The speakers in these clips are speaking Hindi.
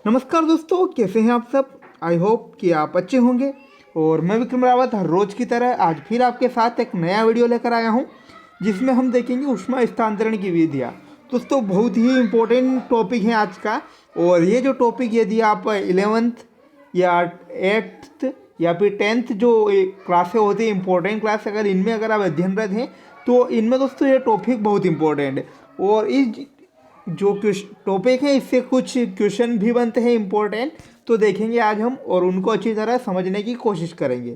नमस्कार दोस्तों, कैसे हैं आप सब। आई होप कि आप अच्छे होंगे। और मैं विक्रम रावत हर रोज़ की तरह आज फिर आपके साथ एक नया वीडियो लेकर आया हूं, जिसमें हम देखेंगे ऊष्मा स्थानांतरण की विधियां। दोस्तों, बहुत ही इम्पोर्टेंट टॉपिक है आज का। और ये जो टॉपिक यदि आप 11th या 8th या फिर 10th जो क्लासें होती है, इंपॉर्टेंट क्लास, अगर आप अध्ययनरत हैं तो इनमें दोस्तों ये टॉपिक बहुत इंपॉर्टेंट है। और इस जो टॉपिक है इससे कुछ क्वेश्चन भी बनते हैं इम्पोर्टेंट, तो देखेंगे आज हम और उनको अच्छी तरह समझने की कोशिश करेंगे।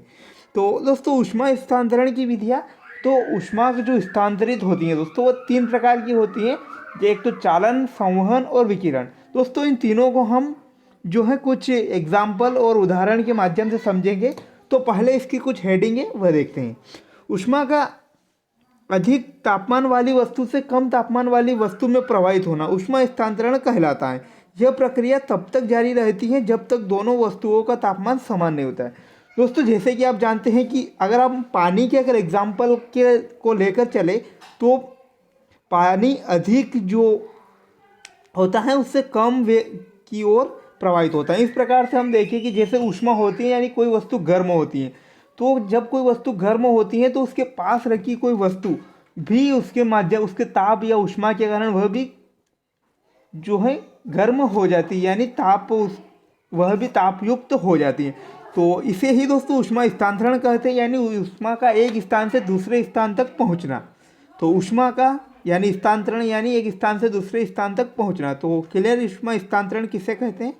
तो दोस्तों, ऊष्मा स्थानांतरण की विधियाँ, तो ऊष्मा जो स्थानांतरित होती हैं दोस्तों वो 3 प्रकार की होती हैं। एक तो चालन, संवहन और विकिरण। दोस्तों, इन तीनों को हम जो है कुछ एग्जाम्पल और उदाहरण के माध्यम से समझेंगे। तो पहले इसकी कुछ हेडिंग है वह देखते हैं। ऊष्मा का अधिक तापमान वाली वस्तु से कम तापमान वाली वस्तु में प्रवाहित होना ऊष्मा स्थानांतरण कहलाता है। यह प्रक्रिया तब तक जारी रहती है जब तक दोनों वस्तुओं का तापमान समान नहीं होता है। दोस्तों, जैसे कि आप जानते हैं कि अगर आप पानी के एग्जाम्पल के को लेकर चले तो पानी अधिक जो होता है उससे कम वे की ओर प्रवाहित होता है। इस प्रकार से हम देखें कि जैसे ऊष्मा होती है यानी कोई वस्तु गर्म होती है, तो जब कोई वस्तु गर्म होती है तो उसके पास रखी कोई वस्तु भी उसके माध्यम उसके ताप या ऊष्मा के कारण वह भी जो है गर्म हो जाती है, यानी वह भी तापयुक्त हो जाती है। तो इसे ही दोस्तों ऊष्मा स्थानांतरण कहते हैं, यानी ऊष्मा का एक स्थान से दूसरे स्थान तक पहुंचना। तो ऊष्मा का यानी स्थानांतरण यानी एक स्थान से दूसरे स्थान तक पहुंचना। तो क्लियर, ऊष्मा स्थानांतरण किसे कहते हैं।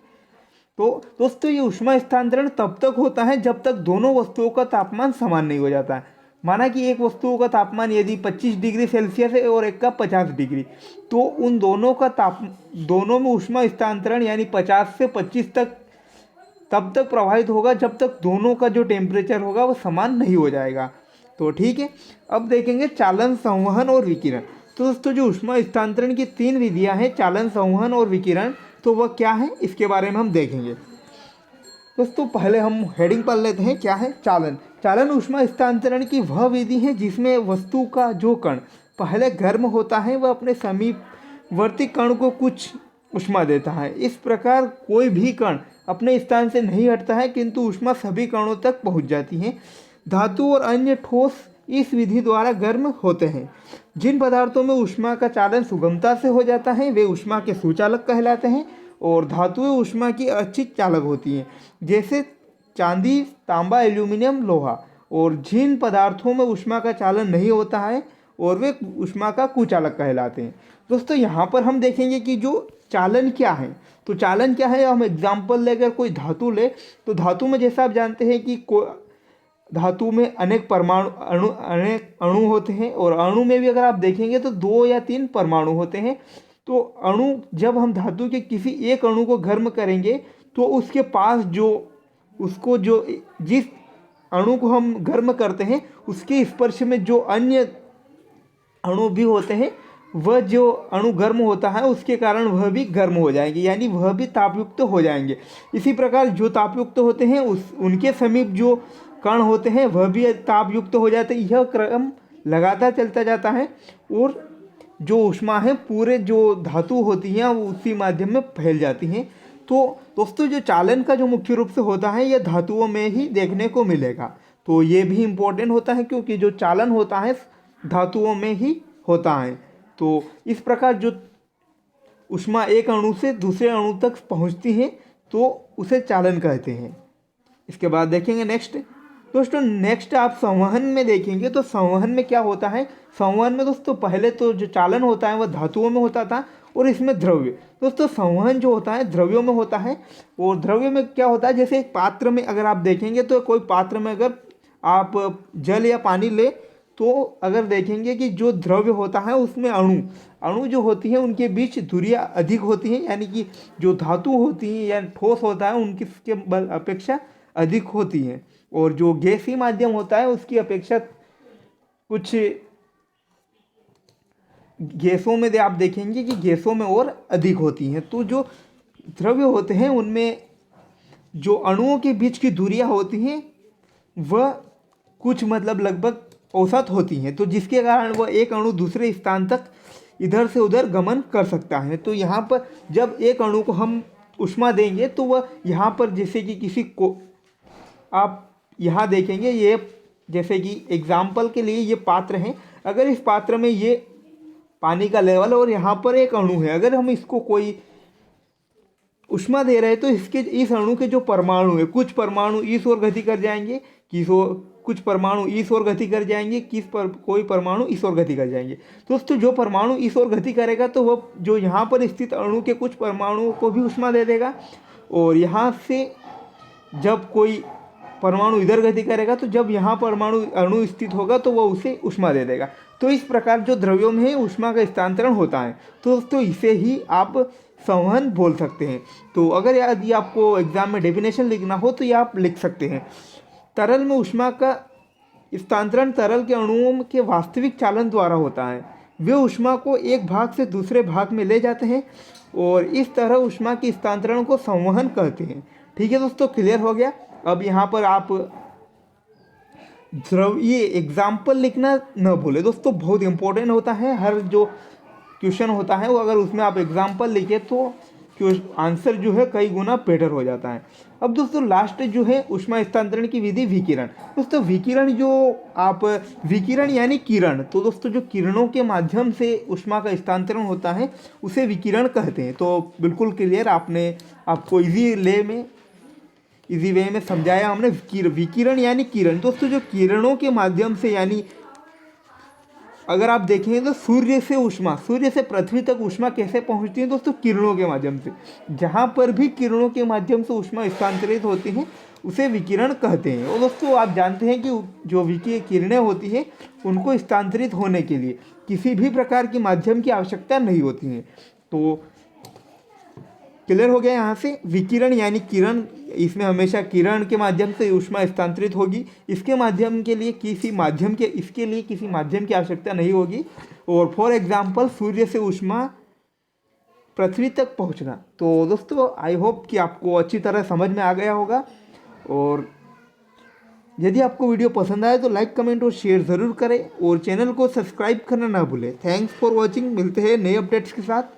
तो दोस्तों, ये ऊष्मा स्थानांतरण तब तक होता है जब तक दोनों वस्तुओं का तापमान समान नहीं हो जाता है। माना कि एक वस्तुओं का तापमान यदि 25 डिग्री सेल्सियस है और एक का 50 डिग्री, तो उन दोनों में ऊष्मा स्थानांतरण यानी 50 से 25 तक तब तक प्रभावित होगा जब तक दोनों का जो टेम्परेचर होगा वो समान नहीं हो जाएगा। तो ठीक है, अब देखेंगे चालन, संवहन और विकिरण। तो दोस्तों, जो ऊष्मा स्थानांतरण की 3 विधियां हैं, चालन, संवहन और विकिरण, तो वह क्या है इसके बारे में हम देखेंगे। दोस्तों, पहले हम हेडिंग पढ़ लेते हैं। क्या है चालन। चालन ऊष्मा स्थानांतरण की वह विधि है जिसमें वस्तु का जो कण पहले गर्म होता है वह अपने समीपवर्ती कण को कुछ ऊष्मा देता है। इस प्रकार कोई भी कण अपने स्थान से नहीं हटता है, किंतु ऊष्मा सभी कणों तक पहुंच जाती है। धातु और अन्य ठोस इस विधि द्वारा गर्म होते हैं। जिन पदार्थों में ऊष्मा का चालन सुगमता से हो जाता है वे ऊष्मा के सुचालक कहलाते हैं। और धातुएं ऊष्मा की अच्छी चालक होती हैं, जैसे चांदी, तांबा, एल्यूमिनियम, लोहा। और जिन पदार्थों में ऊष्मा का चालन नहीं होता है और वे ऊष्मा का कुचालक कहलाते हैं। दोस्तों, यहाँ पर हम देखेंगे कि जो चालन क्या है। तो चालन क्या है, हम एग्जाम्पल लेकर कोई धातु ले, तो धातु में जैसा आप जानते हैं कि धातु में अनेक अणु होते हैं। और अणु में भी अगर आप देखेंगे तो 2 या 3 परमाणु होते हैं। तो अणु, जब हम धातु के किसी एक अणु को गर्म करेंगे तो उसके पास जिस अणु को हम गर्म करते हैं उसके स्पर्श में जो अन्य अणु भी होते हैं, वह जो अणु गर्म होता है उसके कारण वह भी गर्म हो जाएंगे, यानी वह भी तापयुक्त हो जाएंगे। इसी प्रकार जो तापयुक्त होते हैं उनके समीप जो कण होते हैं वह भी तापयुक्त हो जाते हैं। यह क्रम लगातार चलता जाता है और जो ऊष्मा है पूरे जो धातु होती हैं वो उसी माध्यम में फैल जाती हैं। तो दोस्तों, जो चालन का जो मुख्य रूप से होता है यह धातुओं में ही देखने को मिलेगा। तो ये भी इम्पोर्टेंट होता है क्योंकि जो चालन होता है धातुओं में ही होता है। तो इस प्रकार जो ऊष्मा एक अणु से दूसरे अणु तक पहुंचती है तो उसे चालन कहते हैं। इसके बाद देखेंगे नेक्स्ट। दोस्तों, नेक्स्ट आप संवहन में देखेंगे तो संवहन में क्या होता है। संवहन में दोस्तों पहले तो जो चालन होता है वह धातुओं में होता था और इसमें द्रव्य। दोस्तों, संवहन जो होता है द्रव्यों में होता है। और द्रव्य में क्या होता है, जैसे एक पात्र में अगर आप देखेंगे तो कोई पात्र में अगर आप जल या पानी ले तो अगर देखेंगे कि जो द्रव्य होता है उसमें अणु जो होती है उनके बीच दूरियां अधिक होती हैं, यानी कि जो धातु होती हैं या ठोस होता है उनकी अपेक्षा अधिक होती हैं। और जो गैसीय माध्यम होता है उसकी अपेक्षा कुछ गैसों में आप देखेंगे कि गैसों में और अधिक होती हैं। तो जो द्रव्य होते हैं उनमें जो अणुओं के बीच की दूरियां होती हैं वह कुछ लगभग औसत होती हैं, तो जिसके कारण वह एक अणु दूसरे स्थान तक इधर से उधर गमन कर सकता है। तो यहाँ पर जब एक अणु को हम ऊष्मा देंगे तो वह यहाँ पर जैसे कि किसी को आप यहाँ देखेंगे, ये जैसे कि एग्जाम्पल के लिए ये पात्र हैं, अगर इस पात्र में ये पानी का लेवल और यहाँ पर एक अणु है, अगर हम इसको कोई ऊष्मा दे रहे हैं तो इसके इस अणु के जो परमाणु है, कुछ परमाणु इस ओर गति कर जाएंगे, कुछ परमाणु इस ओर गति कर जाएंगे, कोई परमाणु इस ओर गति कर जाएंगे। दोस्तों जो परमाणु इस ओर गति करेगा तो वह जो यहाँ पर स्थित अणु के कुछ परमाणुओं को भी ऊष्मा दे देगा, और यहाँ से जब कोई परमाणु इधर गति करेगा तो जब यहाँ परमाणु अणु स्थित होगा तो वह उसे ऊष्मा दे देगा। तो इस प्रकार जो द्रव्यों में ऊष्मा का स्थानांतरण होता है, तो दोस्तों इसे ही आप संवहन बोल सकते हैं। तो अगर यदि आपको एग्जाम में डेफिनेशन लिखना हो तो ये आप लिख सकते हैं। तरल में ऊष्मा का स्थानांतरण तरल के अणुओं के वास्तविक चालन द्वारा होता है। वे ऊष्मा को एक भाग से दूसरे भाग में ले जाते हैं और इस तरह ऊष्मा के स्थानांतरण को संवहन कहते हैं। ठीक है दोस्तों, क्लियर हो गया। अब यहाँ पर आप ये एग्जाम्पल लिखना न भूले दोस्तों, बहुत इंपॉर्टेंट होता है। हर जो क्वेश्चन होता है वो अगर उसमें आप एग्जाम्पल लिखे तो आंसर जो है कई गुना बेटर हो जाता है। अब दोस्तों लास्ट जो है ऊष्मा स्थानांतरण की विधि विकिरण। दोस्तों विकिरण जो आप विकिरण यानी किरण, तो दोस्तों जो किरणों के माध्यम से ऊष्मा का स्थानांतरण होता है उसे विकिरण कहते हैं। तो बिल्कुल क्लियर, आपको इजी वे में समझाया हमने। विकिरण यानी किरण, दोस्तों जो किरणों के माध्यम से, यानी अगर आप देखें तो सूर्य से पृथ्वी तक ऊष्मा कैसे पहुंचती है दोस्तों, किरणों के माध्यम से। जहां पर भी किरणों के माध्यम से ऊष्मा स्थानांतरित होती है उसे विकिरण कहते हैं। और दोस्तों आप जानते हैं कि जो विकिरण किरणें होती हैं उनको स्थानांतरित होने के लिए किसी भी प्रकार की माध्यम की आवश्यकता नहीं होती है। तो क्लियर हो गया यहाँ से। विकिरण यानी किरण, इसमें हमेशा किरण के माध्यम से ऊष्मा स्थानांतरित होगी, इसके लिए किसी माध्यम की आवश्यकता नहीं होगी। और फॉर एग्जांपल सूर्य से ऊष्मा पृथ्वी तक पहुँचना। तो दोस्तों आई होप कि आपको अच्छी तरह समझ में आ गया होगा। और यदि आपको वीडियो पसंद आए तो लाइक, कमेंट और शेयर ज़रूर करें और चैनल को सब्सक्राइब करना ना भूलें। Thanks for watching. मिलते हैं नए अपडेट्स के साथ।